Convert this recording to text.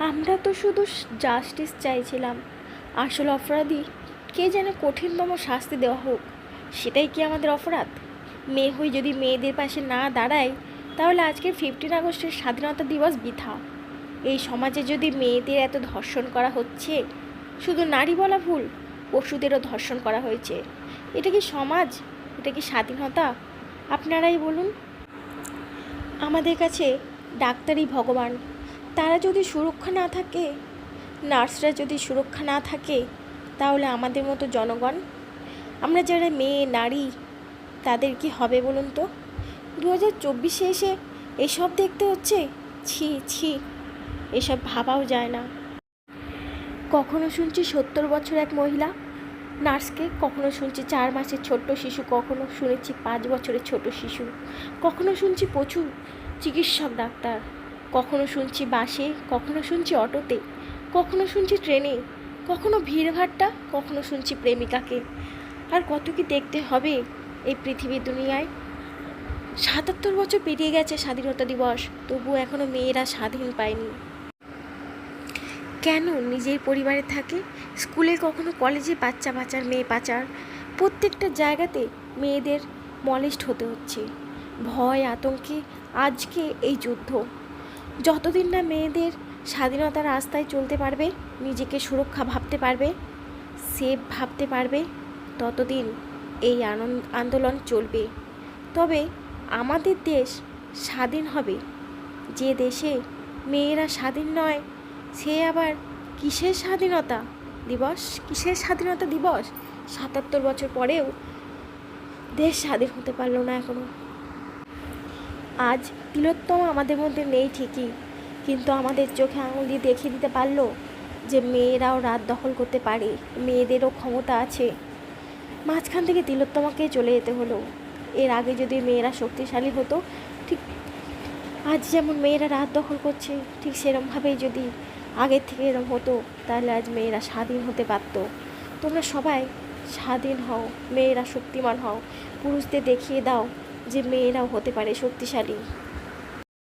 আমরা তো শুধু জাস্টিস চাইছিলাম। আসল অপরাধী কে যেন কঠিনতম শাস্তি দেওয়া হোক, সেটাই কি আমাদের অপরাধ? মেয়ে হয়ে যদি মেয়েদের পাশে না দাঁড়ায়, তাহলে আজকের 15 আগস্টের স্বাধীনতা দিবস বৃথা। এই সমাজে যদি মেয়েদের এত ধর্ষণ করা হচ্ছে, শুধু নারী বলা ভুল, পশুদেরও ধর্ষণ করা হয়েছে। এটা কি সমাজ? এটা কি স্বাধীনতা? আপনারাই বলুন। আমাদের কাছে ডাক্তারই ভগবান। তারা যদি সুরক্ষা না থাকে, নার্সরা যদি সুরক্ষা না থাকে, তাহলে আমাদের মতো জনগণ, আমরা যারা মেয়ে নারী, তাদের কি হবে বলুন তো? 2024-এ এসে এসব দেখতে হচ্ছে? ছি ছি, এসব ভাবাও যায় না। কখনো শুনছি 70 বছর এক মহিলা নার্সকে, কখনো শুনছি 4 মাসের ছোট্ট শিশু, কখনো শুনেছি 5 বছরের ছোট শিশু, কখনো শুনছি প্রচুর চিকিৎসক ডাক্তার, কখনো শুনছি বাসে, কখনো শুনছি অটোতে, কখনো শুনছি ট্রেনে, কখনো ভিড়ভাট্টা, কখনো শুনছি প্রেমিকাকে। আর কত কি দেখতে হবে এই পৃথিবীর দুনিয়ায়। 77 বছর পেরিয়ে গেছে স্বাধীনতা দিবস, তবুও এখনও মেয়েরা স্বাধীন পায়নি। কেন নিজের পরিবারে থাকে, স্কুলে কখনো কলেজে বাচ্চা পাচার, মেয়ে পাচার, প্রত্যেকটা জায়গাতে মেয়েদের মলেস্ট হতে হচ্ছে। ভয় আতঙ্কে আজকে এই যুদ্ধ। যতদিন না মেয়েদের স্বাধীনতার রাস্তায় চলতে পারবে, নিজেকে সুরক্ষা ভাবতে পারবে, সেফ ভাবতে পারবে, ততদিন এই আন্দোলন চলবে। তবে আমাদের দেশ স্বাধীন হবে যে দেশে মেয়েরা স্বাধীন নয়, সে আবার কিসের স্বাধীনতা দিবস? কিসের স্বাধীনতা দিবস? 77 বছর পরেও দেশ স্বাধীন হতে পারলো না এখনো। আজ তিলোত্তমা আমাদের মধ্যে নেই ঠিকই, কিন্তু আমাদের চোখে আঙুল দিয়ে দেখিয়ে দিতে পারলো যে মেয়েরাও রাত দখল করতে পারে, মেয়েদেরও ক্ষমতা আছে। মাঝখান থেকে তিলোত্তমাকে চলে যেতে হলো। এর আগে যদি মেয়েরা শক্তিশালী হতো, ঠিক আজ যেমন মেয়েরা রাত দখল করছে, ঠিক সেরমভাবেই যদি আগের থেকে এরম হতো, তাহলে আজ মেয়েরা স্বাধীন হতে পারতো। তোমরা সবাই স্বাধীন হও, মেয়েরা শক্তিমান হও, পুরুষদের দেখিয়ে দাও যে মেয়েরাও হতে পারে শক্তিশালী।